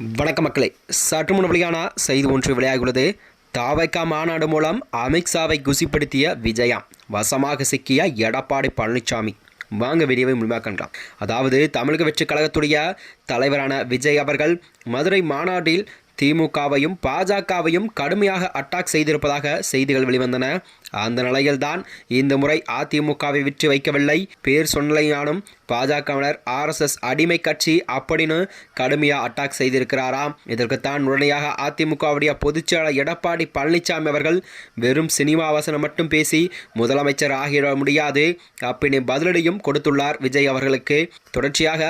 வணக்க மக்களே, சற்று முன் வெளியான செய்தி ஒன்று வெளியாகியுள்ளது. தாவைக்கா மாநாடு மூலம் அமித்ஷாவை குசிப்படுத்திய விஜயா வசமாக சிக்கிய எடப்பாடி பழனிசாமி. வாங்க வீடியோவை முழுமையாக காணலாம். அதாவது தமிழக வெற்றி கழகத்துடைய தலைவரான விஜய் அவர்கள் மதுரை மாநாட்டில் திமுகவையும் பாஜகவையும் கடுமையாக அட்டாக் செய்திருப்பதாக செய்திகள் வெளிவந்தன. அந்த நிலையில்தான் இந்த முறை அதிமுகவை விட்டு வைக்கவில்லை, பேர் சொன்னலையானும் பாஜகவினர் RSS அடிமை கட்சி அப்படின்னு கடுமையாக அட்டாக் செய்திருக்கிறாராம். இதற்குத்தான் உடனடியாக அதிமுகவுடைய பொதுச்செயலாளர் எடப்பாடி பழனிசாமி அவர்கள் வெறும் சினிமா வசனம் மட்டும் பேசி முதலமைச்சர் ஆகிட முடியாது அப்படின்னு பதிலடியும் கொடுத்துள்ளார் விஜய் அவர்களுக்கு. தொடர்ச்சியாக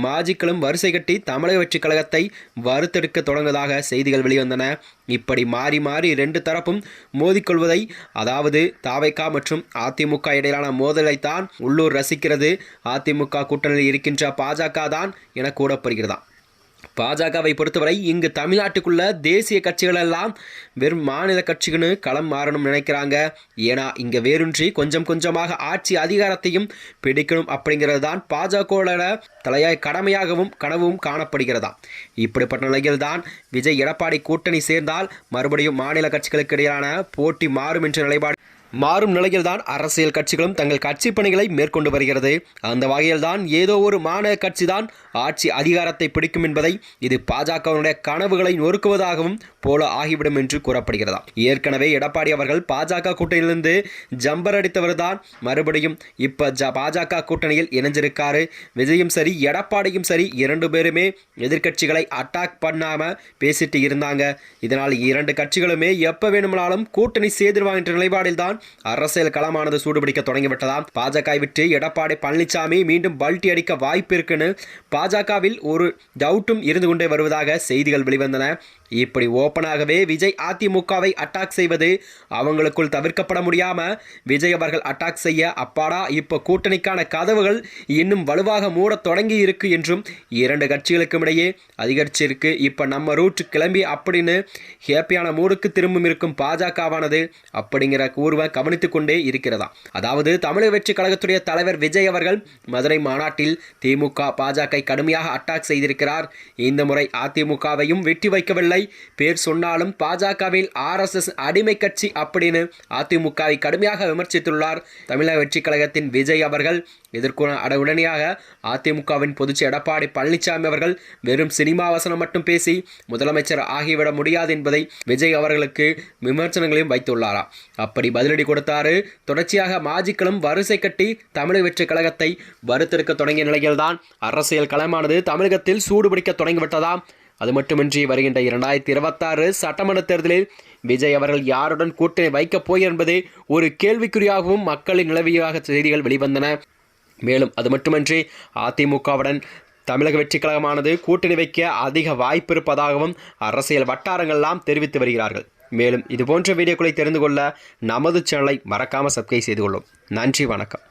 மாஜிக்களும் வரிசை கட்டி தமிழக வெற்றி கழகத்தை வறுத்தெடுக்க தொடங்குவதாக செய்திகள் வெளிவந்தன. இப்படி மாறி மாறி இரண்டு தரப்பும் மோதிக்கொள்வதை, அதாவது தாவைக்கா மற்றும் அதிமுக இடையிலான மோதலைத்தான் உள்ளூர் ரசிக்கிறது. அதிமுக கூட்டணியில் இருக்கின்ற பாஜக தான் என கூறப்படுகிறதா. பாஜகவை பொறுத்தவரை இங்கு தமிழ்நாட்டுக்குள்ள தேசிய கட்சிகள் எல்லாம் வெறும் மாநில கட்சிகள்னு களம் மாறணும்னு நினைக்கிறாங்க. ஏன்னா இங்கே வேரூன்றி கொஞ்சம் கொஞ்சமாக ஆட்சி அதிகாரத்தையும் பிடிக்கணும் அப்படிங்கிறது தான் பாஜகவோட தலையாய் கடமையாகவும் கனவும் காணப்படுகிறதா. இப்படிப்பட்ட நிலையில் தான் விஜய் எடப்பாடி கூட்டணி சேர்ந்தால் மறுபடியும் மாநில கட்சிகளுக்கு இடையிலான போட்டி மாறும் என்ற நிலைப்பாடு மாறும் நிலையில்தான் அரசியல் கட்சிகளும் தங்கள் கட்சி பணிகளை மேற்கொண்டு வருகிறது. அந்த வகையில்தான் ஏதோ ஒரு மாநில கட்சி தான் ஆட்சி அதிகாரத்தை பிடிக்கும் என்பதை இது பாஜகவினுடைய கனவுகளை நொறுக்குவதாகவும் போல ஆகிவிடும் என்று கூறப்படுகிறதா. ஏற்கனவே எடப்பாடி அவர்கள் பாஜக கூட்டணியிலிருந்து ஜம்பர் அடித்தவர் தான் மறுபடியும் இப்ப பாஜக கூட்டணியில் இணைஞ்சிருக்காரு. விஜயும் சரி எடப்பாடியும் சரி இரண்டு பேருமே எதிர்கட்சிகளை அட்டாக் பண்ணாம பேசிட்டு இருந்தாங்க. இதனால் இரண்டு கட்சிகளுமே எப்ப வேணுமானாலும் கூட்டணி சேர்ந்துருவாங்க என்ற நிலைப்பாடில் தான் அரசியல் களமானது சூடுபிடிக்க தொடங்கிவிட்டதாம். பாஜக விட்டு எடப்பாடி பழனிசாமி மீண்டும் பல்டி அடிக்க வாய்ப்பு இருக்குன்னு பாஜகவில் ஒரு டவுட்டும் இருந்து கொண்டே வருவதாக செய்திகள் வெளிவந்தன. இப்படி ஓப்பனாகவே விஜய் அதிமுகவை அட்டாக் செய்வது அவங்களுக்குள் தவிர்க்கப்பட முடியாம விஜய் அவர்கள் அட்டாக் செய்ய அப்பாடா இப்ப கூட்டணிக்கான கதவுகள் இன்னும் வலுவாக மூட தொடங்கி இருக்கு என்றும் இரண்டு கட்சிகளுக்கும் இடையே அதிகரிச்சிருக்கு. இப்ப நம்ம ரூட் கிளம்பி அப்படின்னு ஹேப்பியான மூடுக்கு திரும்பும் இருக்கும் பாஜகவானது அப்படிங்கிற கூறுவை கவனித்துக் கொண்டே இருக்கிறதா. அதாவது தமிழக வெற்றி கழகத்துடைய தலைவர் விஜய் அவர்கள் மதுரை மாநாட்டில் திமுக பாஜக கடுமையாக அட்டாக் செய்திருக்கிறார். இந்த முறை அதிமுகவையும் வெற்றி வைக்கவில்லை, பேர் சொன்னாலும் பாஜகவில் RSS அடிமை கட்சி அப்படின்னு அதிமுகவை கடுமையாக விமர்சித்துள்ளார் தமிழக வெற்றி கழகத்தின் விஜய் அவர்கள். இதற்கு உடனடியாக அதிமுகவின் பொதுச் எடப்பாடி பழனிசாமி அவர்கள் வெறும் சினிமா வசனம் மட்டும் பேசி முதலமைச்சர் ஆகிவிட முடியாது என்பதை விஜய் அவர்களுக்கு விமர்சனங்களையும் வைத்துள்ளாரா. அப்படி பதிலடி கொடுத்தாரு. தொடர்ச்சியாக மாஜிக்களும் வரிசை கட்டி தமிழக வெற்றி கழகத்தை வறுத்தெடுக்க தொடங்கிய நிலையில்தான் அரசியல் களமானது தமிழகத்தில் சூடுபிடிக்க தொடங்கிவிட்டதாம். அது மட்டுமின்றி வருகின்ற 2026 சட்டமன்ற தேர்தலில் விஜய் அவர்கள் யாருடன் கூட்டணி வைக்கப் போகிறார் என்பதே ஒரு கேள்விக்குறியாகவும் மக்களின் நிலவியாக செய்திகள் வெளிவந்தன. மேலும் அது மட்டுமின்றி அதிமுகவுடன் தமிழக வெற்றி கழகமானது கூட்டணி வைக்க அதிக வாய்ப்பு இருப்பதாகவும் அரசியல் வட்டாரங்கள்லாம் தெரிவித்து வருகிறார்கள். மேலும் இதுபோன்ற வீடியோக்களை தெரிந்து கொள்ள நமது சேனலை மறக்காமல் சப்ஸ்கிரைப் செய்து கொள்ளும். நன்றி, வணக்கம்.